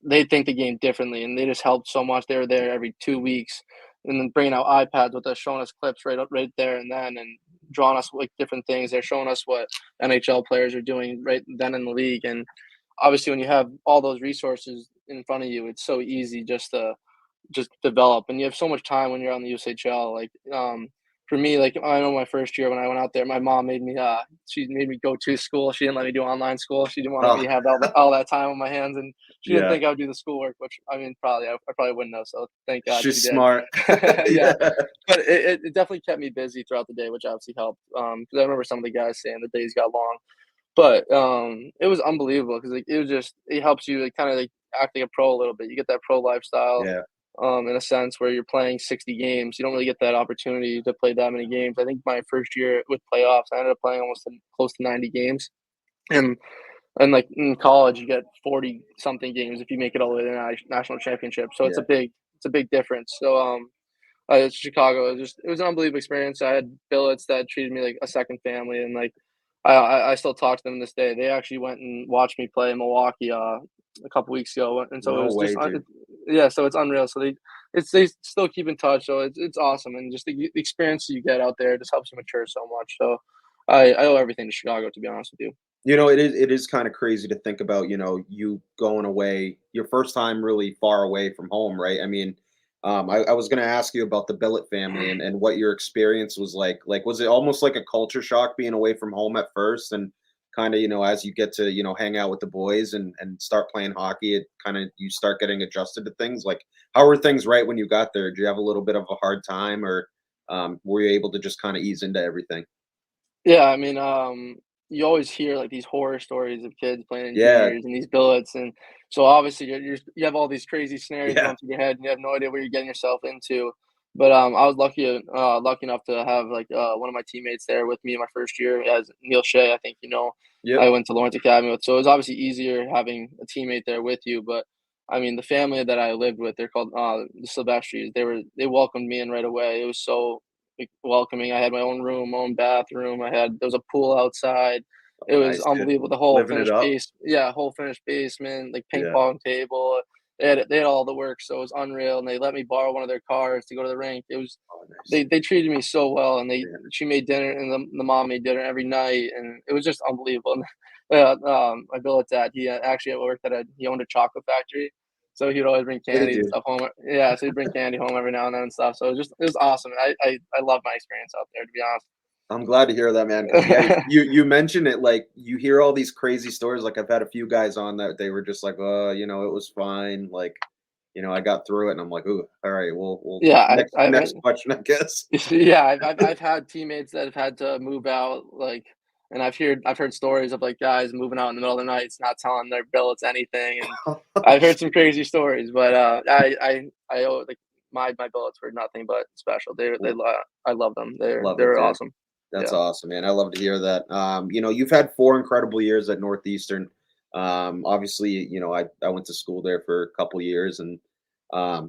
they think the game differently, and they just helped so much. They were there every 2 weeks, and then bringing out iPads with us, showing us clips right there and then, and drawing us like different things. They're showing us what NHL players are doing right then in the league, and obviously when you have all those resources in front of you, it's so easy just develop, and you have so much time when you're on the USHL. Like, for me, like, I know my first year when I went out there, my mom she made me go to school. She didn't let me do online school. She didn't want me Oh, to have all that time on my hands, and she didn't yeah. think I would do the schoolwork, which I mean, I probably wouldn't have. So thank God she She's did. smart. Yeah, Yeah. but it definitely kept me busy throughout the day, which obviously helped. Because I remember some of the guys saying the days got long, but it was unbelievable because like it helps you like, kind of like act like a pro a little bit. You get that pro lifestyle Yeah. in a sense where you're playing 60 games. You don't really get that opportunity to play that many games. I think my first year with playoffs, I ended up playing close to 90 games. And like in college, you get 40 something games if you make it all the way to the national championship. So Yeah. it's a big difference. So it's Chicago. It was an unbelievable experience. I had billets that treated me like a second family, and like I still talk to them this day. They actually went and watched me play in Milwaukee a couple weeks ago, and so it No was just way, dude. yeah. So it's unreal. So they still keep in touch. So it's awesome, and just the experience you get out there just helps you mature so much. So I owe everything to Chicago, to be honest with you. It is kind of crazy to think about, you going away your first time really far away from home, right? I mean, I was going to ask you about the Billet family and what your experience was like. Like, was it almost like a culture shock being away from home at first, and kind of, as you get to, hang out with the boys and start playing hockey, it kind of, you start getting adjusted to things. Like, how were things right when you got there? Did you have a little bit of a hard time, or were you able to just kind of ease into everything? Yeah, I mean, you always hear like these horror stories of kids playing in Yeah, juniors and these billets, and so obviously you have all these crazy scenarios yeah, going through your head, and you have no idea what you're getting yourself into. But I was lucky enough to have like one of my teammates there with me in my first year as Neil Shea. I think yep, I went to Lawrence Academy with, so it was obviously easier having a teammate there with you. But I mean, the family that I lived with, they're called the Silvestris. They welcomed me in right away. It was so like, welcoming. I had my own room, my own bathroom. There was a pool outside. It was nice, dude, unbelievable. The whole living it finished up. base, yeah, whole finished basement, like ping Yeah, pong table. They had all the work, so it was unreal. And they let me borrow one of their cars to go to the rink. It was oh, nice. they treated me so well, and Yeah. she made dinner, and the mom made dinner every night, and it was just unbelievable. My billet dad, he actually worked he owned a chocolate factory, so he'd always bring Did he, candy and dude? stuff home. Yeah, so he'd bring candy home every now and then and stuff. So it was awesome. I love my experience out there, to be I'm glad to hear that, man. Because yeah, honest. you mentioned it, like, you hear all these crazy stories. Like, I've had a few guys on that they were just like, it was fine. Like, I got through it, and I'm like, ooh, all right, well, Yeah, next question, I guess. yeah, I've had teammates that have had to move out, like, and I've heard stories of like guys moving out in the middle of the nights, not telling their billets anything, and I've heard some crazy stories. But I owe like my billets were nothing but special. I love them. Love it, They're dude. awesome. That's Yeah. awesome, man. I love to hear that. You've had 4 incredible years at Northeastern. Obviously, I went to school there for a couple years, and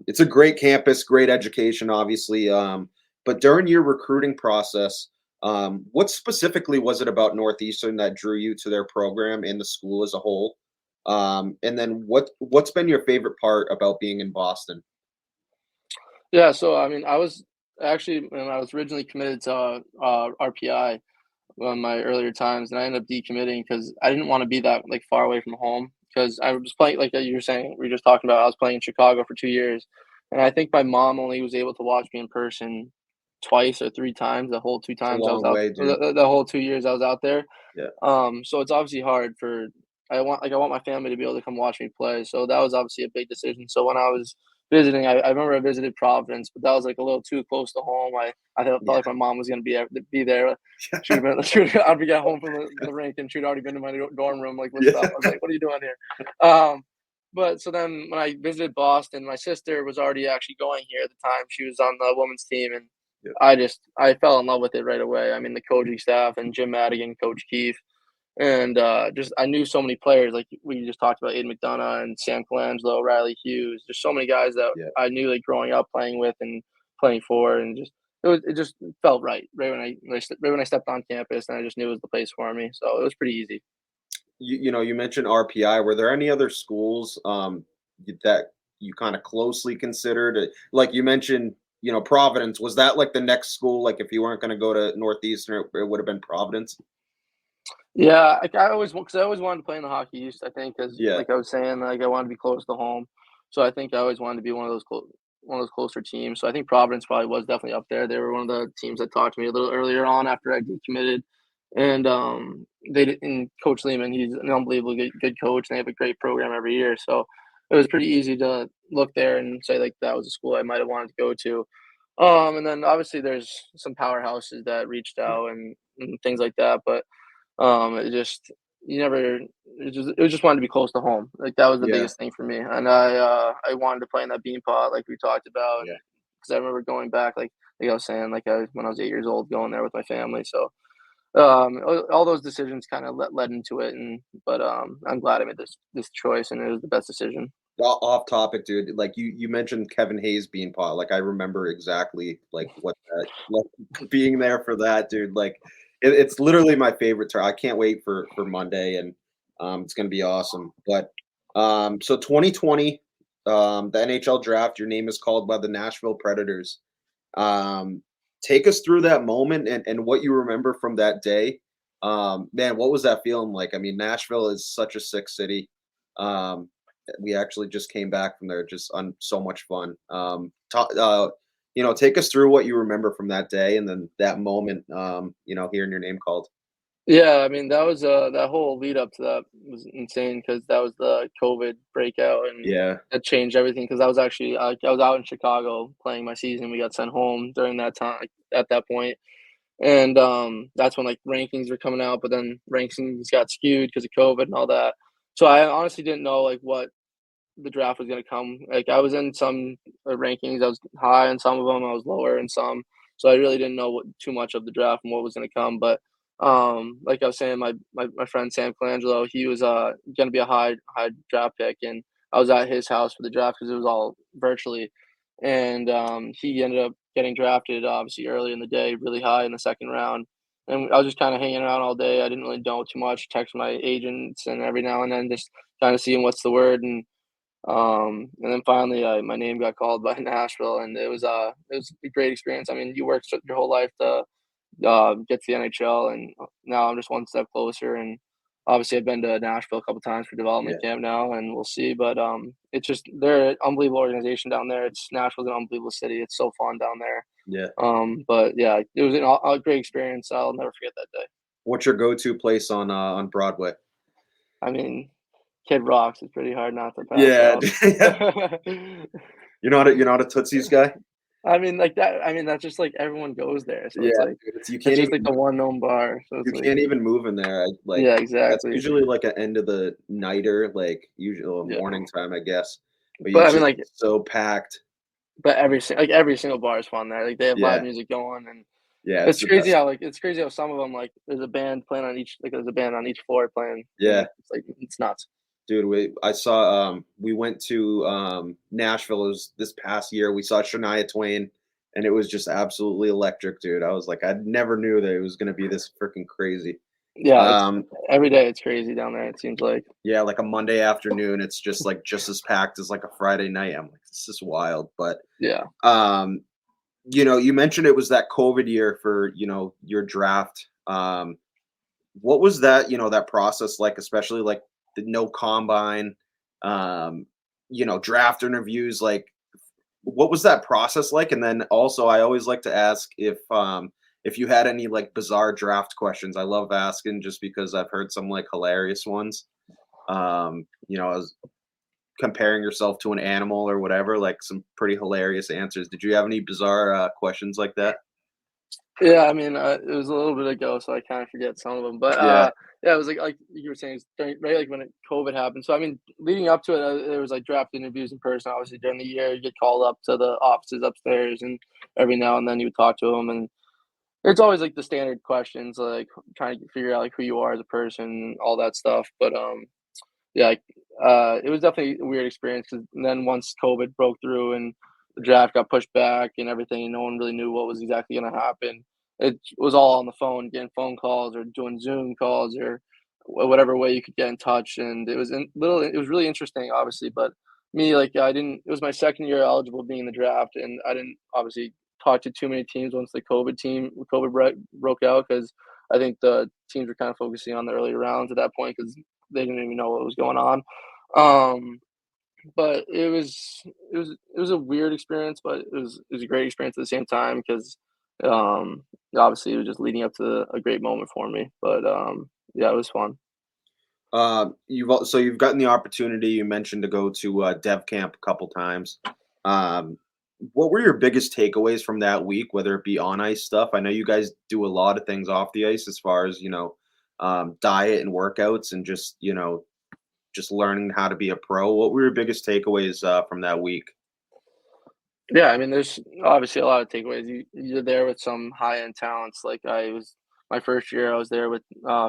it's a great campus, great education, obviously. But during your recruiting process, what specifically was it about Northeastern that drew you to their program and the school as a whole? And then what's been your favorite part about being in Boston? Yeah, so I mean, I was actually when I was originally committed to RPI on my earlier times, and I ended up decommitting because I didn't want to be that like far away from home. Because I was playing, like you were saying, we were just talking about. I was playing in Chicago for 2 years, and I think my mom only was able to watch me in person twice or three times. The whole two It's a times I was long out, way, dude. the whole 2 years I was out there. Yeah, So it's obviously hard for I want my family to be able to come watch me play. So that was obviously a big decision. So when I was visiting, I remember I visited Providence, but that was like a little too close to home. Felt yeah, like my mom was gonna be there. I'd be at home from the rink, and she'd already been to my dorm room like with yeah, stuff. I was like, "What are you doing here?" But so then when I visited Boston, my sister was already actually going here at the time. She was on the women's team, and yeah, I fell in love with it right away. I mean, the coaching staff and Jim Madigan, Coach Keefe, and just I knew so many players. Like we just talked about Aiden McDonough and Sam Colangelo, Riley Hughes. There's so many guys that yeah. I knew like growing up playing with and playing for, and it just felt right right when I stepped on campus, and I just knew it was the place for me. So it was pretty easy. You mentioned RPI. Were there any other schools that you kind of closely considered? Like you mentioned, Providence. Was that like the next school? Like if you weren't going to go to Northeastern, it would have been Providence. Yeah, like because I always wanted to play in the Hockey East. I think because Yeah, like I was saying, like I wanted to be close to home, so I think I always wanted to be one of those closer teams. So I think Providence probably was definitely up there. They were one of the teams that talked to me a little earlier on after I decommitted, and and Coach Lehman, he's an unbelievably good coach, and they have a great program every year. So it was pretty easy to look there and say like that was a school I might have wanted to go to. And then obviously there's some powerhouses that reached yeah, out and things like that, but it just you never it was just wanted to be close to home. Like that was the yeah, biggest thing for me. And I wanted to play in that Beanpot like we talked about, yeah. because I remember going back like I was saying when I was 8 years old going there with my family. So all those decisions kind of led into it, and but I'm glad I made this choice, and it was the best decision. Off topic, dude. Like you mentioned Kevin Hayes being pot. Like I remember exactly like what that like being there for that, dude. Like it's literally my favorite tour. I can't wait for Monday, and it's gonna be awesome. But so 2020, the NHL draft, your name is called by the Nashville Predators. Um, take us through that moment and what you remember from that day. Man, what was that feeling like? I mean, Nashville is such a sick city. Um, we actually just came back from there, just on so much fun. Take us through what you remember from that day and then that moment, hearing your name called. Yeah, I mean, that was, that whole lead up to that was insane because that was the COVID breakout, and Yeah. that changed everything. Because I was actually, I was out in Chicago playing my season. We got sent home during that time, at that point, and, that's when, like, rankings were coming out, but then rankings got skewed because of COVID and all that. So I honestly didn't know, like, what the draft was gonna come. Like, I was in some, rankings, I was high in some of them, I was lower in some, so I really didn't know too much of the draft and what was gonna come. But, like I was saying, my friend Sam Colangelo, he was, gonna be a high draft pick, and I was at his house for the draft because it was all virtually, and, he ended up getting drafted, obviously, early in the day, really high in the second round, and I was just kinda hanging around all day. I didn't really know too much, text my agents and every now and then, just kinda seeing what's the word. And then finally, my name got called by Nashville, and it was a great experience. I mean, you work your whole life to, get to the NHL, and now I'm just one step closer. And obviously, I've been to Nashville a couple times for development Yeah. camp now, and we'll see. But it's just they're an unbelievable organization down there. Nashville's an unbelievable city. It's so fun down there. Yeah. But yeah, it was a great experience. I'll never forget that day. What's your go-to place on Broadway? I mean, Kid Rock's is pretty hard not to pass Yeah. out. You're not a Tootsie's guy? I mean, like that. I mean, that's just like everyone goes there, so Yeah, it's like dude, you it's can't just like even the one known bar. So you it's like, can't even move in there. yeah, That's exactly. usually like an end of the nighter, like usually Yeah, morning time, I guess. But but I mean, usually like, it's so packed. but every single bar is fun there. Like they have live Yeah, music going, and yeah, it's the best. it's crazy how some of them, like there's a band playing on each, like there's a band on each floor playing, Yeah, and it's like it's nuts. dude. We went to Nashville. It was this past year. We saw Shania Twain, and it was just absolutely electric, dude. I was like, I never knew that it was gonna be this freaking crazy. Yeah, it's Um, every day. It's crazy down there. It seems like. yeah, like a Monday afternoon, it's just like just as packed as like a Friday night. I'm like, this is wild. But Yeah. um, you mentioned it was that COVID year for your draft. What was that process like, especially like the no combine, um, draft interviews, like what was that process like? And then also I always like to ask if you had any like bizarre draft questions. I love asking just because I've heard some like hilarious ones. As comparing yourself to an animal or whatever, like some pretty hilarious answers. Did you have any bizarre questions like that? Yeah, I mean, it was a little bit ago, so I kind of forget some of them. But Yeah, yeah, it was like you were saying, it's right, like when COVID happened. So I mean, leading up to it, there was like draft interviews in person. Obviously, during the year, you get called up to the offices upstairs, and every now and then you would talk to them, and it's always like the standard questions, like trying to figure out like who you are as a person, all that stuff. But yeah, it was definitely a weird experience because then once COVID broke through and the draft got pushed back and everything, and no one really knew what was exactly going to happen. It was all on the phone, getting phone calls or doing Zoom calls or whatever way you could get in touch. And it was really interesting, obviously. But me, like, I didn't. It was my second year eligible being in the draft, and I didn't obviously talk to too many teams once the COVID broke out because I think the teams were kind of focusing on the early rounds at that point because they didn't even know what was going on. Um, but it was a weird experience, but it was a great experience at the same time because obviously it was just leading up to a great moment for me. But yeah, it was fun. you've gotten the opportunity. You mentioned to go to Dev Camp a couple times. Um, what were your biggest takeaways from that week, whether it be on ice stuff? I know you guys do a lot of things off the ice as far as diet and workouts and just learning how to be a pro. What were your biggest takeaways from that week? Yeah, I mean, there's obviously a lot of takeaways. You're there with some high end talents. Like I was my first year, I was there with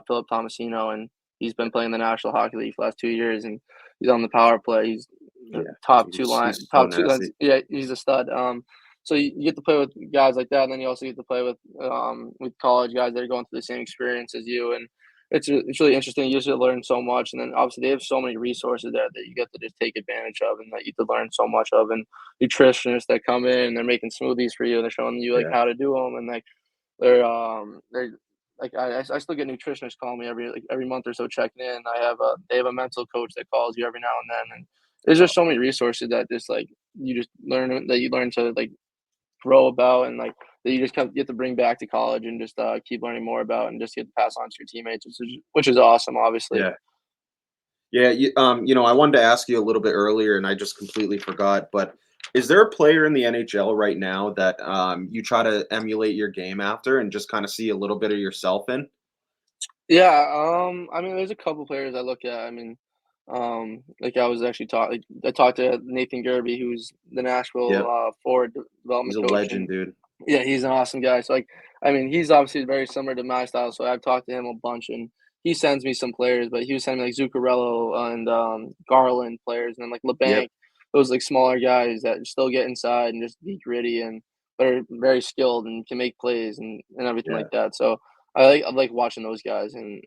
Philip Tomasino, and he's been playing the National Hockey League for the last 2 years, and he's on the power play. He's Yeah, dude, he's so top two lines. nasty. Yeah, he's a stud. So you get to play with guys like that, and then you also get to play with college guys that are going through the same experience as you, and it's really interesting. You just learn so much, and then obviously they have so many resources there that you get to just take advantage of, and that you get to learn so much of, and nutritionists that come in and they're making smoothies for you and they're showing you like Yeah, how to do them, and like they're like I still get nutritionists calling me every month or so checking in. They have a mental coach that calls you every now and then, and there's just so many resources that just like you learn to like grow about and like that you just get to bring back to college and just keep learning more about and just get to pass on to your teammates, which is awesome, obviously. Yeah. Yeah, I wanted to ask you a little bit earlier, and I just completely forgot. But is there a player in the NHL right now that you try to emulate your game after, and just kind of see a little bit of yourself in? Yeah, I mean, there's a couple players I look at. I mean, like I was actually I talked to Nathan Gerby, who's the Nashville Yep, forward he's development a coach, legend, and dude. yeah, he's an awesome guy. So like, I mean, he's obviously very similar to my style. So I've talked to him a bunch, and he sends me some players. But he was sending me like Zuccarello and Garland players, and then like LeBanc, Yep, those like smaller guys that still get inside and just be gritty and but are very skilled and can make plays and everything yeah, like that. So I like watching those guys, and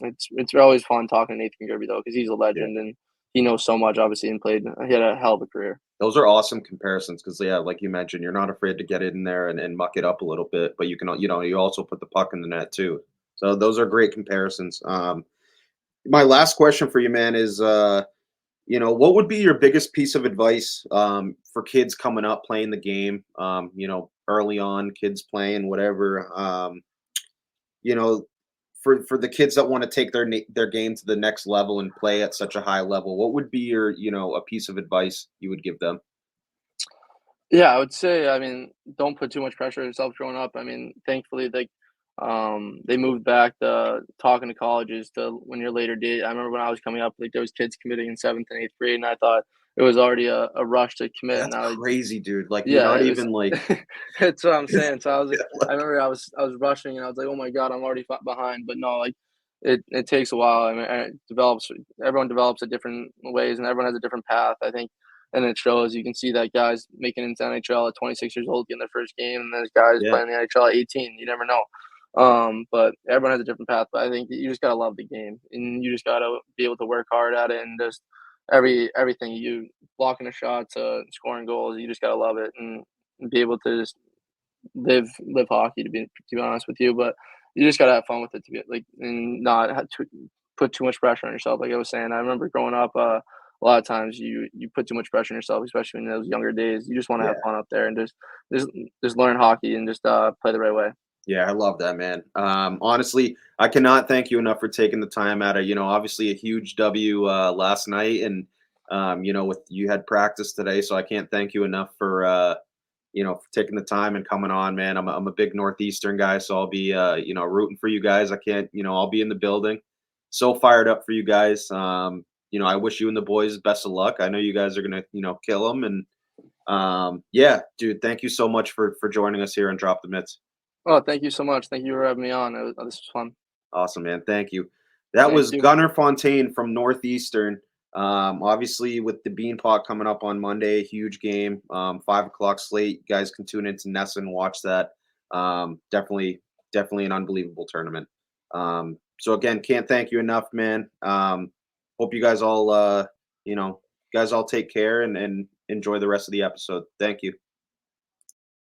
it's always fun talking to Nathan Gerby though because he's a yeah. legend and he knows so much obviously and played. He had a hell of a career. Those are awesome comparisons because, yeah, like you mentioned, you're not afraid to get in there and muck it up a little bit, but you can, you also put the puck in the net too. So those are great comparisons. My last question for you, man, is what would be your biggest piece of advice for kids coming up playing the game? Early on, kids playing whatever. You know, for the kids that want to take their game to the next level and play at such a high level, what would be your a piece of advice you would give them? Yeah, I would say, I mean, don't put too much pressure on yourself growing up. I mean, thankfully, they moved back the talking to colleges to when you're later date. I remember when I was coming up, like there was kids committing in seventh and eighth grade, and I thought it was already a rush to commit. That's Now, crazy, dude. Like you're yeah, not it was. even like That's what I'm saying. So I was like, yeah, I remember I was rushing, and I was like, oh my god, I'm already behind. But no, like it takes a while. I mean, and it develops. Everyone develops at different ways, and everyone has a different path. I think and it shows. You can see that guys making it into NHL at 26 years old getting their first game, and there's guys yeah, playing the NHL at 18. You never know. But everyone has a different path. But I think you just gotta love the game, and you just gotta be able to work hard at it, and just everything you blocking a shot to scoring goals. You just gotta love it and be able to just live hockey. To be honest with you, but you just gotta have fun with it to be like and not have to put too much pressure on yourself. Like I was saying, I remember growing up. A lot of times you put too much pressure on yourself, especially in those younger days. You just want to have yeah. fun up there and just just learn hockey and just play the right way. Yeah, I love that, man. Honestly, I cannot thank you enough for taking the time out of, obviously a huge W last night. And, with you had practice today. So I can't thank you enough for taking the time and coming on, man. I'm a big Northeastern guy. So I'll be, rooting for you guys. I can't, I'll be in the building. So fired up for you guys. I wish you and the boys best of luck. I know you guys are going to, kill them. And, yeah, dude, thank you so much for joining us here and Drop the Mitts. Oh, thank you so much. Thank you for having me on. This was fun. Awesome, man. Thank you. That Thank was you. Gunnar Fontaine from Northeastern. Obviously, with the Beanpot coming up on Monday, huge game, 5 o'clock slate. You guys can tune into Nessa and watch that. Definitely an unbelievable tournament. So again, can't thank you enough, man. Hope you guys all, take care and enjoy the rest of the episode. Thank you.